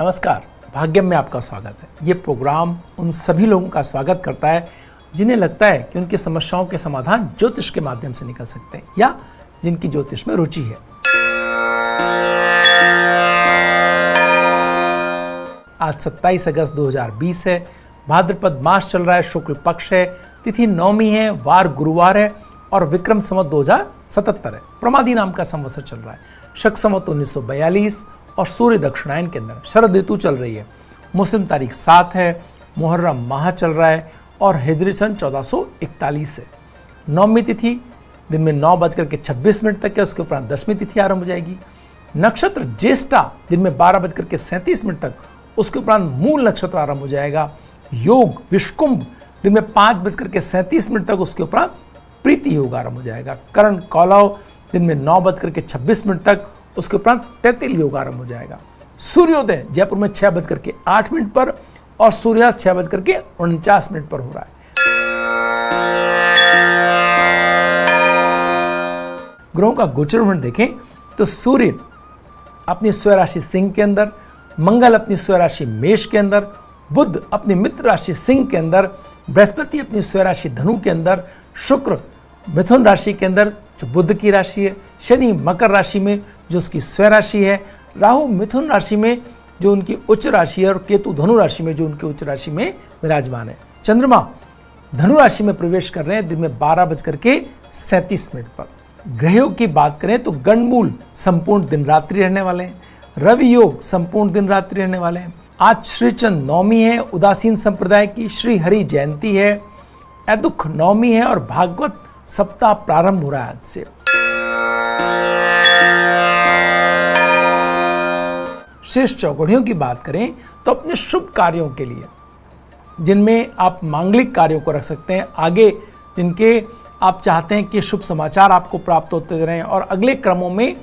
नमस्कार, भाग्यम में आपका स्वागत है। ये प्रोग्राम उन सभी लोगों का स्वागत करता है जिन्हें लगता है कि उनकी समस्याओं के समाधान ज्योतिष के माध्यम से निकल सकते हैं या जिनकी ज्योतिष में रुचि है। आज 27 अगस्त 2020 है। भाद्रपद मास चल रहा है, शुक्ल पक्ष है, तिथि नवमी है, वार गुरुवार है और विक्रम संवत 2077 है। प्रमादी नाम का संवत्सर चल रहा है। शक संवत 1942 और सूर्य दक्षिणायन के अंदर शरद ऋतु चल रही है। मुस्लिम तारीख 7 है, मुहर्रम माह चल रहा है और हिजरी सन 1441 है। नवमी तिथि दिन में 9:26 तक है, उसके उपरांत 10वीं तिथि आरंभ हो जाएगी। नक्षत्र ज्येष्ठा दिन में 12:37 तक, उसके उपरांत मूल नक्षत्र आरंभ हो जाएगा। योग विषकुंभ दिन में 5:37 तक, उसके उपरांत प्रीति योग आरंभ हो जाएगा। करण कौलव दिन में 9:26 तक, उसके उपरांत तैतिल योग आरंभ हो जाएगा। सूर्योदय जयपुर में 6:08 पर और सूर्यास्त 6:49 पर हो रहा है। ग्रहों का गोचर देखें तो सूर्य अपनी स्वयं राशि सिंह के अंदर, मंगल अपनी स्वयं राशि मेष के अंदर, बुध अपनी मित्र राशि सिंह के अंदर, बृहस्पति अपनी स्वयं राशि धनु के अंदर, शुक्र मिथुन राशि के अंदर जो बुध की राशि है, शनि मकर राशि में जो उसकी स्वयं राशि है, राहु मिथुन राशि में जो उनकी उच्च राशि है और केतु धनु राशि में जो उनकी उच्च राशि में विराजमान है। चंद्रमा धनु राशि में प्रवेश कर रहे हैं दिन में 12:37 पर। ग्रहों की बात करें तो गणमूल संपूर्ण दिन रात्रि रहने वाले हैं। रवि योग संपूर्ण दिन रात्रि रहने वाले हैं। आज श्रीचंद नवमी है, उदासीन संप्रदाय की श्री हरि जयंती है, अदुख नवमी है और भागवत सप्ताह प्रारंभ हो रहा है आज से। शेष चौघड़ियों की बात करें तो अपने शुभ कार्यों के लिए, जिनमें आप मांगलिक कार्यों को रख सकते हैं, आगे जिनके आप चाहते हैं कि शुभ समाचार आपको प्राप्त होते रहें और अगले क्रमों में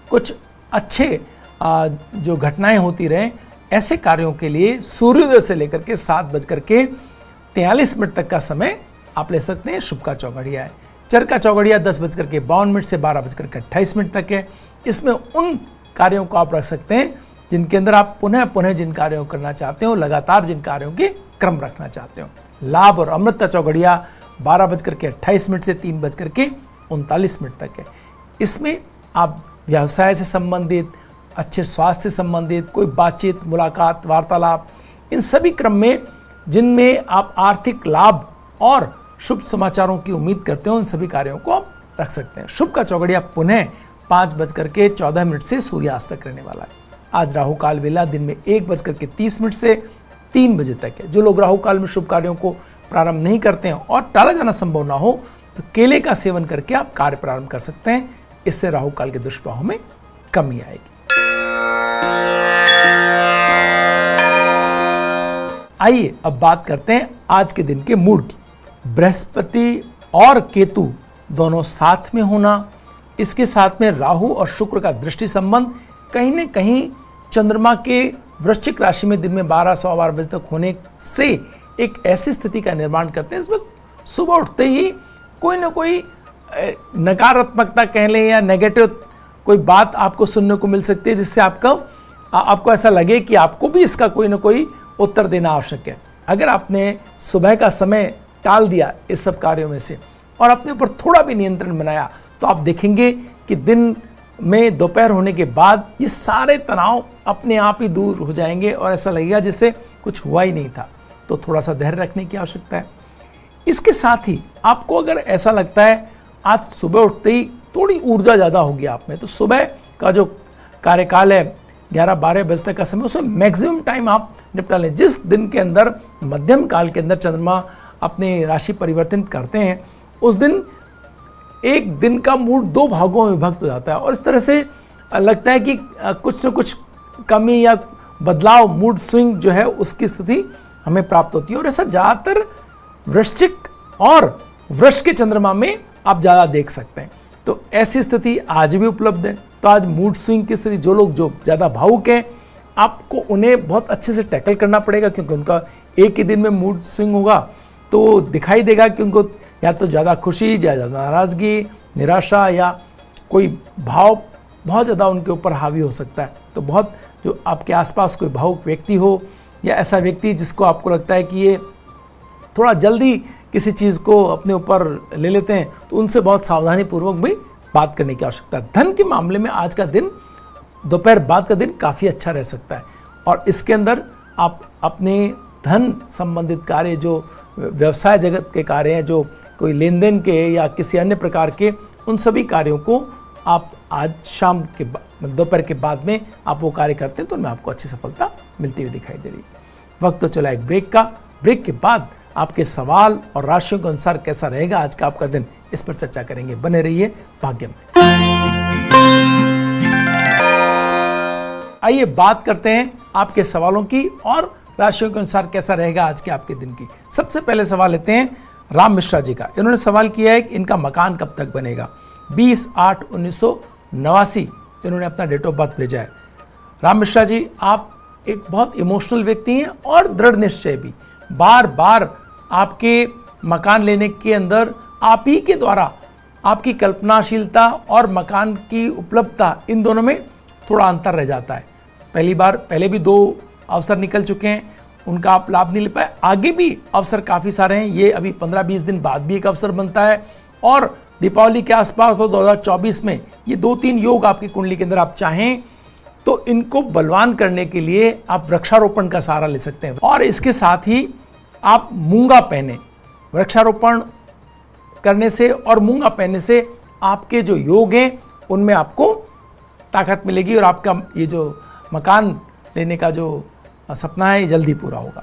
कुछ अच्छे जो घटनाएं होती रहें, ऐसे कार्यों के लिए सूर्योदय से लेकर के 7:43 तक का समय आप ले सकते हैं। शुभ का चौघड़िया है। चर का चौघड़िया 10:52 से 12:28 तक है। इसमें उन कार्यों को आप रख सकते हैं जिनके अंदर आप पुनः जिन कार्यों को करना चाहते हो, लगातार जिन कार्यों के क्रम रखना चाहते हो। लाभ और अमृत का चौघड़िया 12:28 से 3:39 तक है। इसमें आप व्यवसाय से संबंधित, अच्छे स्वास्थ्य से संबंधित कोई बातचीत, मुलाकात, वार्तालाप, इन सभी क्रम में जिनमें आप आर्थिक लाभ और शुभ समाचारों की उम्मीद करते हो, उन सभी कार्यों को आप रख सकते हैं। शुभ का चौघड़िया पुनः 5:14 से सूर्यास्त तक रहने वाला है। आज राहु काल वेला दिन में 1:30 से 3 बजे तक है। जो लोग राहु काल में शुभ कार्यों को प्रारंभ नहीं करते हैं और टाला जाना संभव ना हो तो केले का सेवन करके आप कार्य प्रारंभ कर सकते हैं। इससे राहु काल के दुष्प्रभाव में कमी आएगी। आइए अब बात करते हैं आज के दिन के मूड की। बृहस्पति और केतु दोनों साथ में होना, इसके साथ में राहु और शुक्र का दृष्टि संबंध कहीं न कहीं चंद्रमा के वृश्चिक राशि में दिन में 12-12 बजे तक होने से एक ऐसी स्थिति का निर्माण करते हैं इसमें सुबह उठते ही कोई ना कोई नकारात्मकता कह लें या नेगेटिव कोई बात आपको सुनने को मिल सकती है, जिससे आपको ऐसा लगे कि आपको भी इसका कोई ना कोई उत्तर देना आवश्यक है। अगर आपने सुबह का समय टाल दिया इस सब कार्यों में से और अपने ऊपर थोड़ा भी नियंत्रण बनाया तो आप देखेंगे कि दिन में दोपहर होने के बाद ये सारे तनाव अपने आप ही दूर हो जाएंगे और ऐसा लगेगा जैसे कुछ हुआ ही नहीं था। तो थोड़ा सा धैर्य रखने की आवश्यकता है। इसके साथ ही आपको अगर ऐसा लगता है आज सुबह उठते ही थोड़ी ऊर्जा ज़्यादा होगी आप में, तो सुबह का जो कार्यकाल है 11-12 बजे तक का समय, उसमें मैक्सिमम टाइम आप निपटा लें। जिस दिन के अंदर मध्यम काल के अंदर चंद्रमा अपनी राशि परिवर्तन करते हैं, उस दिन एक दिन का मूड 2 भागों में विभक्त हो जाता है और इस तरह से लगता है कि कुछ न कुछ कमी या बदलाव, मूड स्विंग जो है उसकी स्थिति हमें प्राप्त होती है। और ऐसा ज़्यादातर वृश्चिक और वृष के चंद्रमा में आप ज़्यादा देख सकते हैं। तो ऐसी स्थिति आज भी उपलब्ध है। तो आज मूड स्विंग की स्थिति, जो लोग जो ज़्यादा भावुक हैं, आपको उन्हें बहुत अच्छे से टैकल करना पड़ेगा, क्योंकि उनका एक ही दिन में मूड स्विंग होगा तो दिखाई देगा कि उनको या तो ज़्यादा खुशी या ज़्यादा नाराज़गी, निराशा या कोई भाव बहुत ज़्यादा उनके ऊपर हावी हो सकता है। तो बहुत जो आपके आसपास कोई भावुक व्यक्ति हो या ऐसा व्यक्ति जिसको आपको लगता है कि ये थोड़ा जल्दी किसी चीज़ को अपने ऊपर ले लेते हैं, तो उनसे बहुत सावधानी पूर्वक भी बात करने की आवश्यकता है। धन के मामले में आज का दिन, दोपहर बाद का दिन काफ़ी अच्छा रह सकता है और इसके अंदर आप अपने धन संबंधित कार्य, जो व्यवसाय जगत के कार्य हैं, जो कोई लेन देन के या किसी अन्य प्रकार के, उन सभी कार्यों को आप आज शाम के दोपहर के बाद में आप वो कार्य करते हैं तो उनमें आपको अच्छी सफलता मिलती हुई दिखाई दे रही है। वक्त तो चला एक ब्रेक का। ब्रेक के बाद आपके सवाल और राशियों के अनुसार कैसा रहेगा आज का आपका दिन, इस पर चर्चा करेंगे। बने रहिए भाग्य में। आइए बात करते हैं आपके सवालों की और राशियों के अनुसार कैसा रहेगा आज के आपके दिन की। सबसे पहले सवाल लेते हैं राम मिश्रा जी का। इन्होंने सवाल किया है कि इनका मकान कब तक बनेगा। 20/8/1989 इन्होंने अपना डेट ऑफ बर्थ भेजा है। राम मिश्रा जी, आप एक बहुत इमोशनल व्यक्ति हैं और दृढ़ निश्चय भी। बार बार आपके मकान लेने के अंदर आप ही के द्वारा आपकी कल्पनाशीलता और मकान की उपलब्धता, इन दोनों में थोड़ा अंतर रह जाता है। पहले भी 2 अवसर निकल चुके हैं, उनका आप लाभ नहीं ले पाए। आगे भी अवसर काफ़ी सारे हैं। ये अभी 15-20 दिन बाद भी एक अवसर बनता है और दीपावली के आसपास तो 2024 में ये 2-3 योग आपकी कुंडली के अंदर आप चाहें तो इनको बलवान करने के लिए आप वृक्षारोपण का सहारा ले सकते हैं। और इसके साथ ही आप मूंगा पहने, वृक्षारोपण करने से और मूंगा पहनने से आपके जो योग हैं उनमें आपको ताकत मिलेगी और आपका ये जो मकान लेने का जो सपना है ये जल्दी पूरा होगा।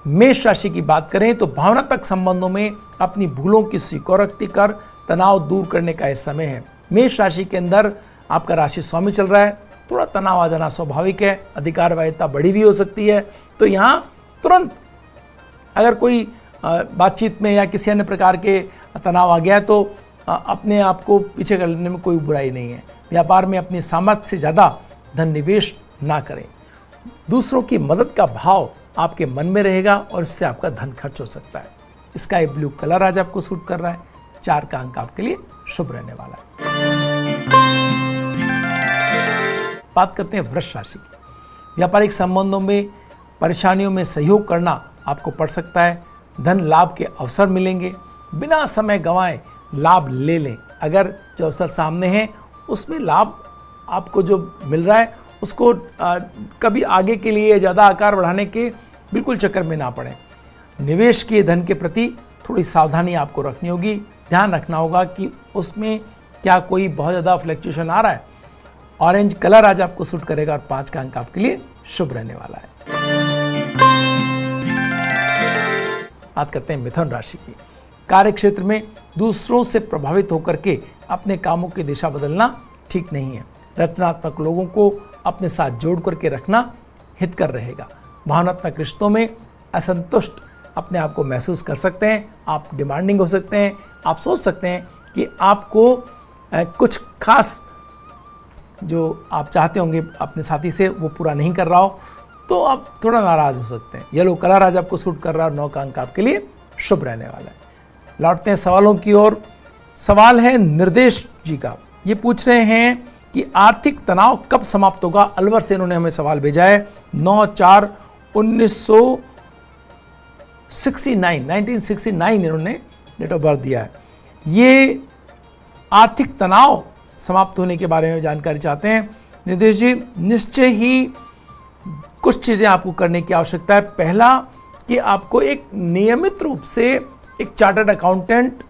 मेष राशि की बात करें तो भावनात्मक संबंधों में अपनी भूलों की स्वीकारोक्ति कर तनाव दूर करने का यह समय है। मेष राशि के अंदर आपका राशि स्वामी चल रहा है, थोड़ा तनाव आ जाना स्वाभाविक है। अधिकारवादिता बढ़ी हुई हो सकती है, तो यहाँ तुरंत अगर कोई बातचीत में या किसी अन्य प्रकार के तनाव आ गया तो अपने आप को पीछे करने में कोई बुराई नहीं है। व्यापार में अपनी सामर्थ्य से ज़्यादा धन निवेश ना करें। दूसरों की मदद का भाव आपके मन में रहेगा और इससे आपका धन खर्च हो सकता है। स्काई ब्लू कलर आज आपको सूट कर रहा है। 4 का अंक आपके लिए शुभ रहने वाला है। बात करते हैं वृष राशि की। व्यापारिक संबंधों में परेशानियों में सहयोग करना आपको पड़ सकता है। धन लाभ के अवसर मिलेंगे, बिना समय गंवाए लाभ ले लें। अगर जो अवसर सामने है उसमें लाभ आपको जो मिल रहा है उसको कभी आगे के लिए ज़्यादा आकार बढ़ाने के बिल्कुल चक्कर में ना पड़े। निवेश किए धन के प्रति थोड़ी सावधानी आपको रखनी होगी। ध्यान रखना होगा कि उसमें क्या कोई बहुत ज़्यादा फ्लक्चुएशन आ रहा है। ऑरेंज कलर आज आपको सूट करेगा और 5 का अंक आपके लिए शुभ रहने वाला है। बात करते हैं मिथुन राशि की। कार्य क्षेत्र में दूसरों से प्रभावित होकर के अपने कामों की दिशा बदलना ठीक नहीं है। रचनात्मक लोगों को अपने साथ जोड़ करके रखना हितकर रहेगा। भावनात्मक रिश्तों में असंतुष्ट अपने आप को महसूस कर सकते हैं। आप डिमांडिंग हो सकते हैं। आप सोच सकते हैं कि आपको कुछ खास जो आप चाहते होंगे अपने साथी से वो पूरा नहीं कर रहा हो, तो आप थोड़ा नाराज हो सकते हैं। येलो कलर आज आपको सूट कर रहा है और 9 का अंक आपके लिए शुभ रहने वाला है। लौटते हैं सवालों की ओर। सवाल है निर्देश जी का। ये पूछ रहे हैं कि आर्थिक तनाव कब समाप्त होगा। अलवर से इन्होंने हमें सवाल भेजा है। 1969 इन्होंने डेट ऑफ बर्थ दिया है। ये आर्थिक तनाव समाप्त होने के बारे में जानकारी चाहते हैं। निर्देश जी, निश्चय ही कुछ चीज़ें आपको करने की आवश्यकता है। पहला कि आपको एक नियमित रूप से एक चार्टर्ड अकाउंटेंट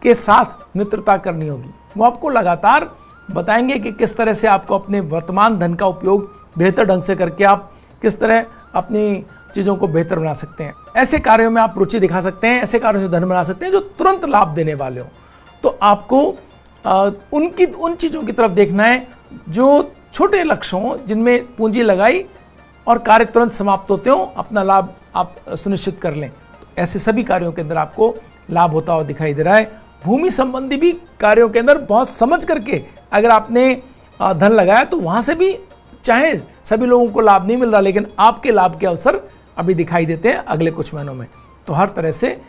के साथ मित्रता करनी होगी। वो आपको लगातार बताएंगे कि किस तरह से आपको अपने वर्तमान धन का उपयोग बेहतर ढंग से करके आप किस तरह अपनी चीज़ों को बेहतर बना सकते हैं। ऐसे कार्यों में आप रुचि दिखा सकते हैं, ऐसे कार्यों से धन बना सकते हैं जो तुरंत लाभ देने वाले हो। तो आपको उन चीज़ों की तरफ देखना है जो छोटे लक्ष्य हों, जिनमें पूंजी लगाई और कार्य तुरंत समाप्त होते हों, अपना लाभ आप सुनिश्चित कर लें। तो ऐसे सभी कार्यों के अंदर आपको लाभ होता हुआ दिखाई दे रहा है। भूमि संबंधी भी कार्यों के अंदर बहुत समझ करके अगर आपने धन लगाया तो वहाँ से भी चाहे सभी लोगों को लाभ नहीं मिल रहा, लेकिन आपके लाभ के अवसर अभी दिखाई देते हैं अगले कुछ महीनों में। तो हर तरह से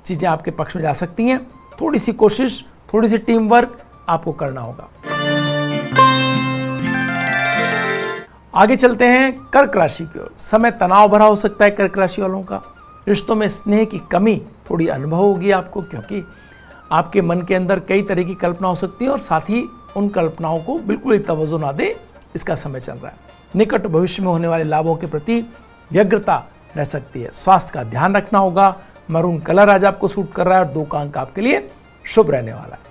चीज़ें आपके पक्ष में जा सकती हैं। थोड़ी सी कोशिश, थोड़ी सी टीम वर्क आपको करना होगा। आगे चलते हैं कर्क राशि की ओर। समय तनाव भरा हो सकता है कर्क राशि वालों का। रिश्तों में स्नेह की कमी थोड़ी अनुभव होगी आपको, क्योंकि आपके मन के अंदर कई तरह की कल्पना हो सकती है और साथ ही उन कल्पनाओं को बिल्कुल ही तवज्जो ना दे, इसका समय चल रहा है। निकट भविष्य में होने वाले लाभों के प्रति व्यग्रता रह सकती है। स्वास्थ्य का ध्यान रखना होगा। मरून कलर आज आपको सूट कर रहा है और 2 का अंक आपके लिए शुभ रहने वाला है।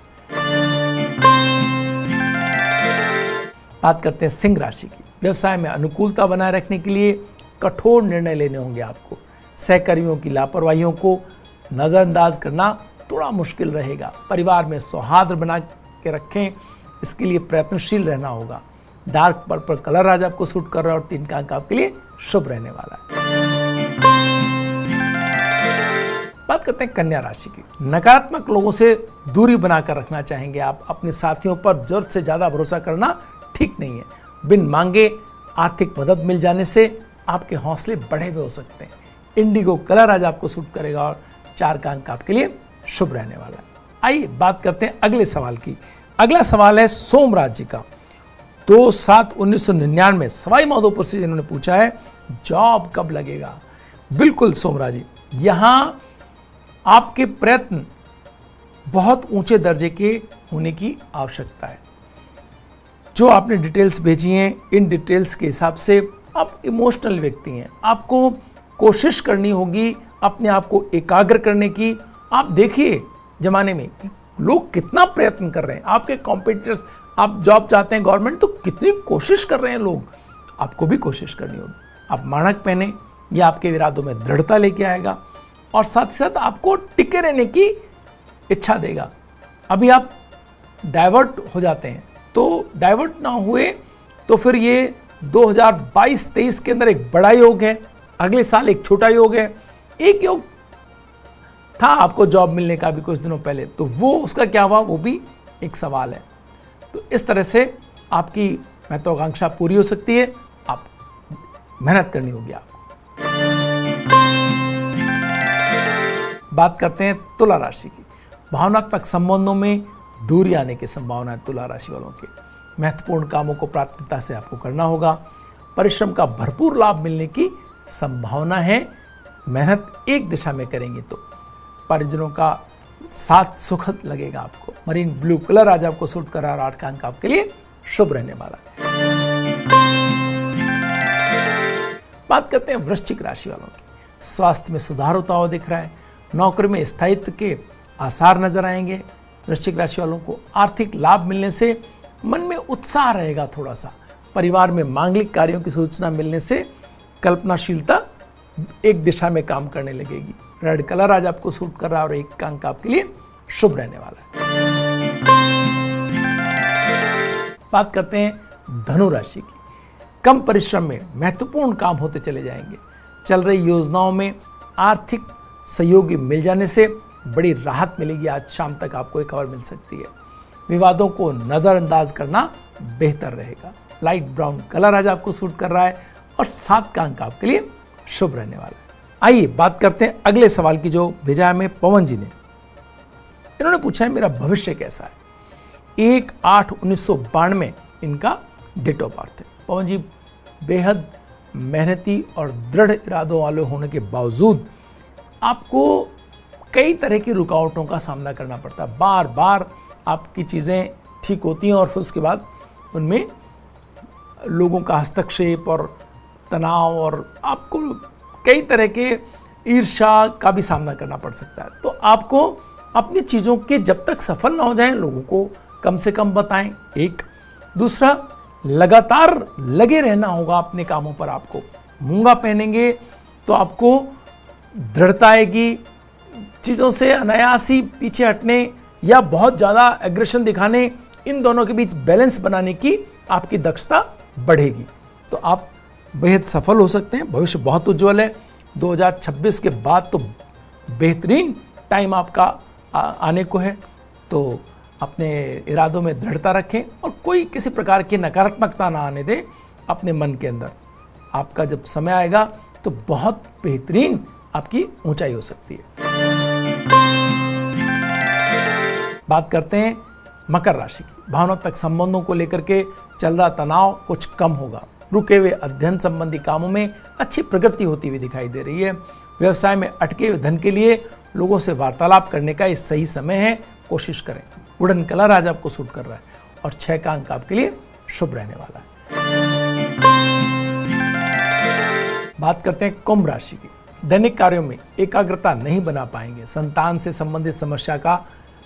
बात करते हैं सिंह राशि की। व्यवसाय में अनुकूलता बनाए रखने के लिए कठोर निर्णय लेने होंगे आपको। सहकर्मियों की लापरवाहियों को नजरअंदाज करना थोड़ा मुश्किल रहेगा। परिवार में सौहार्द बना के रखें, इसके लिए प्रयत्नशील रहना होगा। डार्क पर्पल कलर आज आपको सूट कर रहा है और 3 का अंक आपके लिए शुभ रहने वाला है। बात करते हैं कन्या राशि की। नकारात्मक लोगों से दूरी बनाकर रखना चाहेंगे आप। अपने साथियों पर जरूरत से ज्यादा भरोसा करना ठीक नहीं है। बिन मांगे आर्थिक मदद मिल जाने से आपके हौसले बढ़े हुए हो सकते हैं। इंडिगो कलर आज आपको सूट करेगा और 4 का अंक आपके लिए शुभ रहने वाला है। आइए बात करते हैं अगले सवाल की। अगला सवाल है सोमराज जी का। 2/7/1999 सवाई माधोपुर से जिन्होंने पूछा है जॉब कब लगेगा। बिल्कुल सोमराज जी, यहां आपके प्रयत्न बहुत ऊंचे दर्जे के होने की आवश्यकता है। जो आपने डिटेल्स भेजी हैं, इन डिटेल्स के हिसाब से आप इमोशनल व्यक्ति हैं। आपको कोशिश करनी होगी अपने आप को एकाग्र करने की। आप देखिए जमाने में कि लोग कितना प्रयत्न कर रहे हैं। आपके कॉम्पिटिटर्स, आप जॉब चाहते हैं गवर्नमेंट, तो कितनी कोशिश कर रहे हैं लोग। आपको भी कोशिश करनी होगी। आप मानक पहने, यह आपके इरादों में दृढ़ता लेके आएगा और साथ ही साथ आपको टिके रहने की इच्छा देगा। अभी आप डाइवर्ट हो जाते हैं, तो डाइवर्ट ना हुए तो फिर ये 2022-23 के अंदर एक बड़ा योग है, अगले साल एक छोटा योग है। एक योग था आपको जॉब मिलने का भी कुछ दिनों पहले, तो वो उसका क्या हुआ वो भी एक सवाल है। तो इस तरह से आपकी महत्वाकांक्षा पूरी हो सकती है। आप मेहनत करनी होगी आपको। बात करते हैं तुला राशि की। भावनात्मक संबंधों में दूरी आने की संभावना है तुला राशि वालों के। महत्वपूर्ण कामों को प्राथमिकता से आपको करना होगा। परिश्रम का भरपूर लाभ मिलने की संभावना है। मेहनत एक दिशा में करेंगे तो परिजनों का साथ सुखद लगेगा आपको। मरीन ब्लू कलर आज आपको सूट कर रहा है और 8 का अंक आपके लिए शुभ रहने वाला है। बात करते हैं वृश्चिक राशि वालों की। स्वास्थ्य में सुधार होता हुआ दिख रहा है। नौकरी में स्थायित्व के आसार नजर आएंगे। वृश्चिक राशि वालों को आर्थिक लाभ मिलने से मन में उत्साह रहेगा थोड़ा सा। परिवार में मांगलिक कार्यों की सूचना मिलने से कल्पनाशीलता एक दिशा में काम करने लगेगी। रेड कलर आज आपको सूट कर रहा है और 1 का अंक आपके लिए शुभ रहने वाला है। बात करते हैं धनु राशि की। कम परिश्रम में महत्वपूर्ण काम होते चले जाएंगे। चल रही योजनाओं में आर्थिक सहयोगी मिल जाने से बड़ी राहत मिलेगी। आज शाम तक आपको एक खबर मिल सकती है। विवादों को नजरअंदाज करना बेहतर रहेगा। लाइट ब्राउन कलर आज आपको सूट कर रहा है और 7 का अंक आपके लिए शुभ रहने वाला है। आइए बात करते हैं अगले सवाल की, जो भेजा है हमें पवन जी ने। इन्होंने पूछा है मेरा भविष्य कैसा है। 1/8/1992 इनका डेट ऑफ बर्थ है। पवन जी बेहद मेहनती और दृढ़ इरादों वाले होने के बावजूद आपको कई तरह की रुकावटों का सामना करना पड़ता है। बार बार आपकी चीज़ें ठीक होती हैं और फिर उसके बाद उनमें लोगों का हस्तक्षेप और तनाव और आपको कई तरह के ईर्ष्या का भी सामना करना पड़ सकता है। तो आपको अपनी चीज़ों के जब तक सफल ना हो जाएं, लोगों को कम से कम बताएं। एक दूसरा, लगातार लगे रहना होगा अपने कामों पर। आपको मूंगा पहनेंगे तो आपको दृढ़ता आएगी। चीज़ों से अनायासी पीछे हटने या बहुत ज़्यादा एग्रेशन दिखाने, इन दोनों के बीच बैलेंस बनाने की आपकी दक्षता बढ़ेगी। तो आप बेहद सफल हो सकते हैं। भविष्य बहुत उज्जवल है। 2026 के बाद तो बेहतरीन टाइम आपका आने को है। तो अपने इरादों में दृढ़ता रखें और कोई किसी प्रकार की नकारात्मकता ना आने दें अपने मन के अंदर। आपका जब समय आएगा तो बहुत बेहतरीन आपकी ऊंचाई हो सकती है। बात करते हैं मकर राशि की भावनात्मक संबंधों को लेकर के चल रहा तनाव कुछ कम होगा। रुके हुए अध्ययन संबंधी कामों में अच्छी प्रगति होती हुई दिखाई दे रही है। व्यवसाय में अटके हुए धन के लिए लोगों से वार्तालाप करने का ये सही समय है, कोशिश करें। वुडन कलर आज आपको सूट कर रहा है और 6 का अंक आपके लिए शुभ रहने वाला है। बात करते हैं कुंभ राशि की। दैनिक कार्यों में एकाग्रता नहीं बना पाएंगे। संतान से संबंधित समस्या का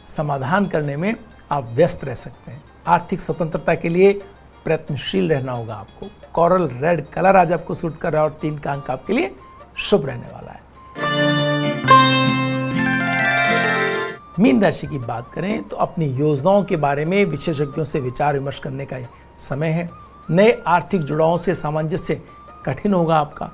समाधान करने में आप व्यस्त रह सकते हैं। आर्थिक स्वतंत्रता के लिए प्रयत्नशील रहना होगा आपको। कोरल रेड कलर आज आपको सूट कर रहा है और 3 का अंक आपके लिए शुभ रहने वाला है। मीन राशि की बात करें तो अपनी योजनाओं के बारे में विशेषज्ञों से विचार विमर्श करने का समय है। नए आर्थिक जुड़ावों से सामंजस्य कठिन होगा आपका।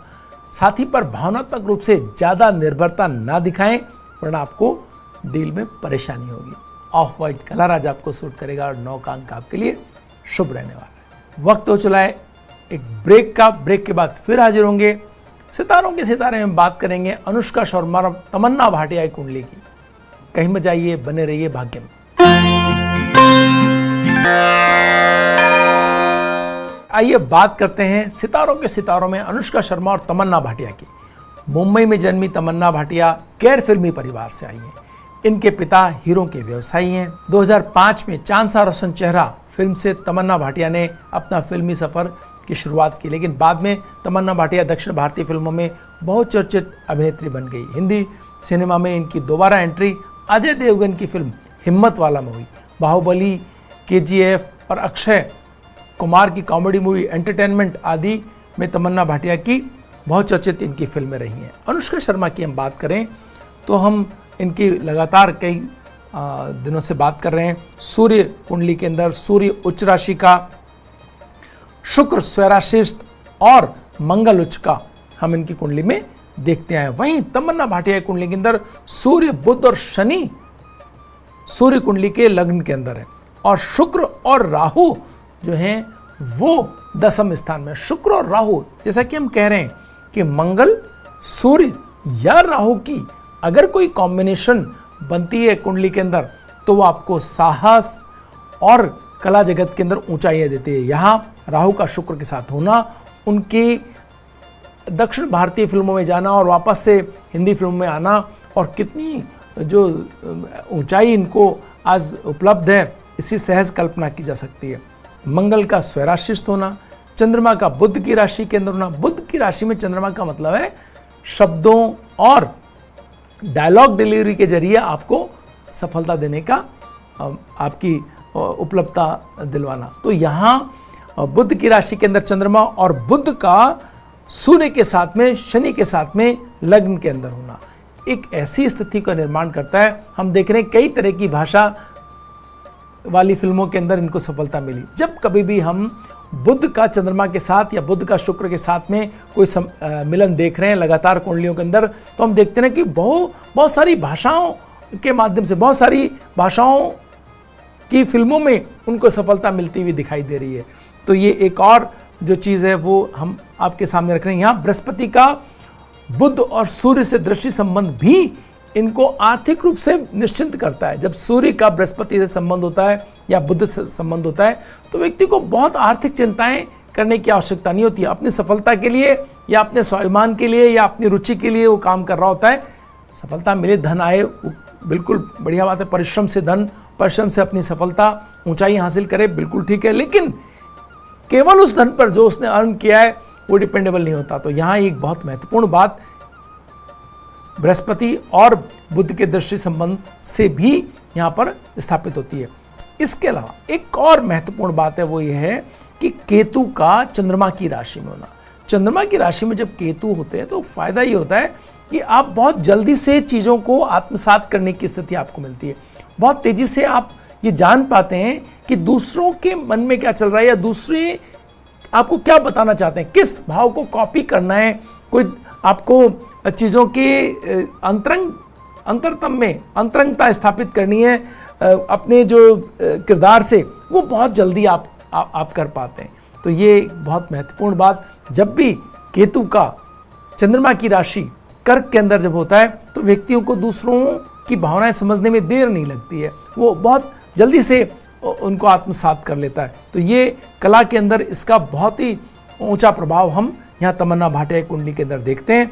साथी पर भावनात्मक रूप से ज्यादा निर्भरता ना दिखाएं, वरना आपको डील में परेशानी होगी। ऑफ व्हाइट कलर आज आपको सूट करेगा और 9 का अंक आपके लिए शुभ रहने वाला है। वक्त हो चला है एक ब्रेक का। ब्रेक के बाद फिर हाजिर होंगे। सितारों के सितारे में बात करेंगे अनुष्का शर्मा और तमन्ना भाटिया की कुंडली की। कहीं मत जाइए, बने रहिए भाग्य में। आइए बात करते हैं सितारों के सितारों में अनुष्का शर्मा और तमन्ना भाटिया की। मुंबई में जन्मी तमन्ना भाटिया गैर फिल्मी परिवार से आई हैं। इनके पिता हीरो के व्यवसायी हैं। 2005 में चांद सा रोशन चेहरा फिल्म से तमन्ना भाटिया ने अपना फिल्मी सफर की शुरुआत की, लेकिन बाद में तमन्ना भाटिया दक्षिण भारतीय फिल्मों में बहुचर्चित अभिनेत्री बन गई। हिंदी सिनेमा में इनकी दोबारा एंट्री अजय देवगन की फिल्म हिम्मत वाला में हुई। बाहुबली, KGF और अक्षय कुमार की कॉमेडी मूवी एंटरटेनमेंट आदि में तमन्ना भाटिया की बहुचर्चित इनकी फिल्में रही हैं। अनुष्का शर्मा की हम बात करें तो हम इनकी लगातार कई दिनों से बात कर रहे हैं। सूर्य कुंडली के अंदर सूर्य उच्च राशि का, शुक्र स्वराशिस्थ और मंगल उच्च का हम इनकी कुंडली में देखते हैं। वहीं तमन्ना भाटिया कुंडली के अंदर सूर्य, बुध और शनि सूर्य कुंडली के लग्न के अंदर है और शुक्र और राहु जो हैं वो 10वें स्थान में। शुक्र और राहु, जैसा कि हम कह रहे हैं कि मंगल, सूर्य या राहु की अगर कोई कॉम्बिनेशन बनती है कुंडली के अंदर तो वो आपको साहस और कला जगत के अंदर ऊंचाइयां देती है। यहाँ राहु का शुक्र के साथ होना, उनकी दक्षिण भारतीय फिल्मों में जाना और वापस से हिंदी फिल्मों में आना और कितनी जो ऊंचाई इनको आज उपलब्ध है, इसी सहज कल्पना की जा सकती है। मंगल का स्वराशिस्थ होना, चंद्रमा का बुध की राशि के अंदर होना। बुध की राशि में चंद्रमा का मतलब है शब्दों और डायलॉग डिलीवरी के जरिए आपको सफलता देने का, आपकी उपलब्धता दिलवाना। तो यहाँ बुध की राशि के अंदर चंद्रमा और बुध का सूर्य के साथ में, शनि के साथ में लग्न के अंदर होना एक ऐसी स्थिति का निर्माण करता है। हम देख रहे हैं कई तरह की भाषा वाली फिल्मों के अंदर इनको सफलता मिली। जब कभी भी हम बुध का चंद्रमा के साथ या बुध का शुक्र के साथ में कोई मिलन देख रहे हैं लगातार कुंडलियों के अंदर, तो हम देखते हैं कि बहुत सारी भाषाओं के माध्यम से, बहुत सारी भाषाओं की फिल्मों में उनको सफलता मिलती हुई दिखाई दे रही है। तो ये एक और जो चीज़ है वो हम आपके सामने रख रहे हैं। यहाँ बृहस्पति का बुध और सूर्य से दृष्टि संबंध भी इनको आर्थिक रूप से निश्चिंत करता है। जब सूर्य का बृहस्पति से संबंध होता है या बुध से संबंध होता है तो व्यक्ति को बहुत आर्थिक चिंताएं करने की आवश्यकता नहीं होती है। अपनी सफलता के लिए या अपने स्वाभिमान के लिए या अपनी रुचि के लिए वो काम कर रहा होता है। सफलता मिले, धन आए, बिल्कुल बढ़िया बात है। परिश्रम से धन, परिश्रम से अपनी सफलता, ऊंचाई हासिल करे, बिल्कुल ठीक है। लेकिन केवल उस धन पर जो उसने अर्न किया है वो डिपेंडेबल नहीं होता। तो यहाँ एक बहुत महत्वपूर्ण बात बृहस्पति और बुध के दृष्टि संबंध से भी यहाँ पर स्थापित होती है। इसके अलावा एक और महत्वपूर्ण बात है, वो ये है कि केतु का चंद्रमा की राशि में होना। चंद्रमा की राशि में जब केतु होते हैं तो फायदा ये होता है कि आप बहुत जल्दी से चीज़ों को आत्मसात करने की स्थिति आपको मिलती है। बहुत तेजी से आप ये जान पाते हैं कि दूसरों के मन में क्या चल रहा है या दूसरे आपको क्या बताना चाहते हैं, किस भाव को कॉपी करना है, कोई आपको चीज़ों के अंतरतम में अंतरंगता स्थापित करनी है अपने जो किरदार से, वो बहुत जल्दी आप कर पाते हैं। तो ये बहुत महत्वपूर्ण बात, जब भी केतु का चंद्रमा की राशि कर्क के अंदर जब होता है तो व्यक्तियों को दूसरों की भावनाएं समझने में देर नहीं लगती है। वो बहुत जल्दी से उनको आत्मसात कर लेता है। तो ये कला के अंदर इसका बहुत ही ऊंचा प्रभाव हम यहाँ तमन्ना भाटिया की कुंडली के अंदर देखते हैं।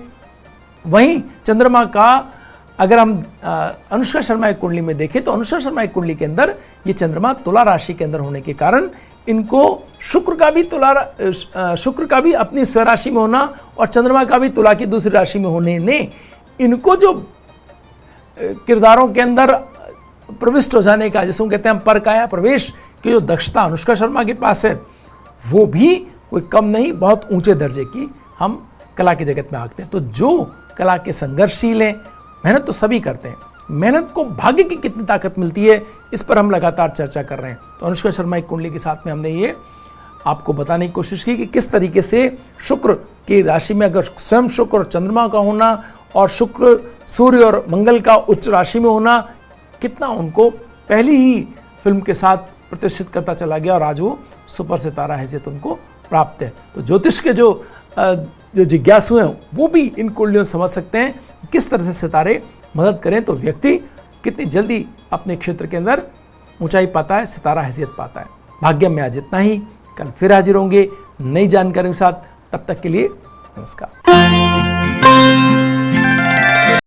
वहीं चंद्रमा का अगर हम अनुष्का शर्मा की कुंडली में देखें तो अनुष्का शर्मा की कुंडली के अंदर ये चंद्रमा तुला राशि के अंदर होने के कारण इनको शुक्र का भी अपनी स्वराशि में होना और चंद्रमा का भी तुला की दूसरी राशि में होने ने इनको जो किरदारों के अंदर प्रविष्ट हो जाने का, जिसको कहते हैं हम परकाया प्रवेश की जो दक्षता अनुष्का शर्मा के पास है, वो भी कोई कम नहीं, बहुत ऊंचे दर्जे की हम कला के जगत में आते हैं। तो जो कला के संघर्षशील हैं, मेहनत तो सभी करते हैं, मेहनत को भाग्य की कितनी ताकत मिलती है इस पर हम लगातार चर्चा कर रहे हैं। तो अनुष्का शर्मा की कुंडली के साथ में हमने ये आपको बताने की कोशिश की कि किस तरीके से शुक्र की राशि में अगर स्वयं शुक्र और चंद्रमा का होना और शुक्र सूर्य और मंगल का उच्च राशि में होना कितना उनको पहली ही फिल्म के साथ प्रतिष्ठित करता चला गया और आज वो सुपर सितारा हैसियत उनको प्राप्त है। तो ज्योतिष के जो जिज्ञासु हैं वो भी इन कुंडलियों समझ सकते हैं किस तरह से सितारे मदद करें तो व्यक्ति कितनी जल्दी अपने क्षेत्र के अंदर ऊंचाई पाता है, सितारा हैसियत पाता है। भाग्य में आज इतना ही, कल फिर हाजिर होंगे नई जानकारी के साथ। तब तक के लिए नमस्कार।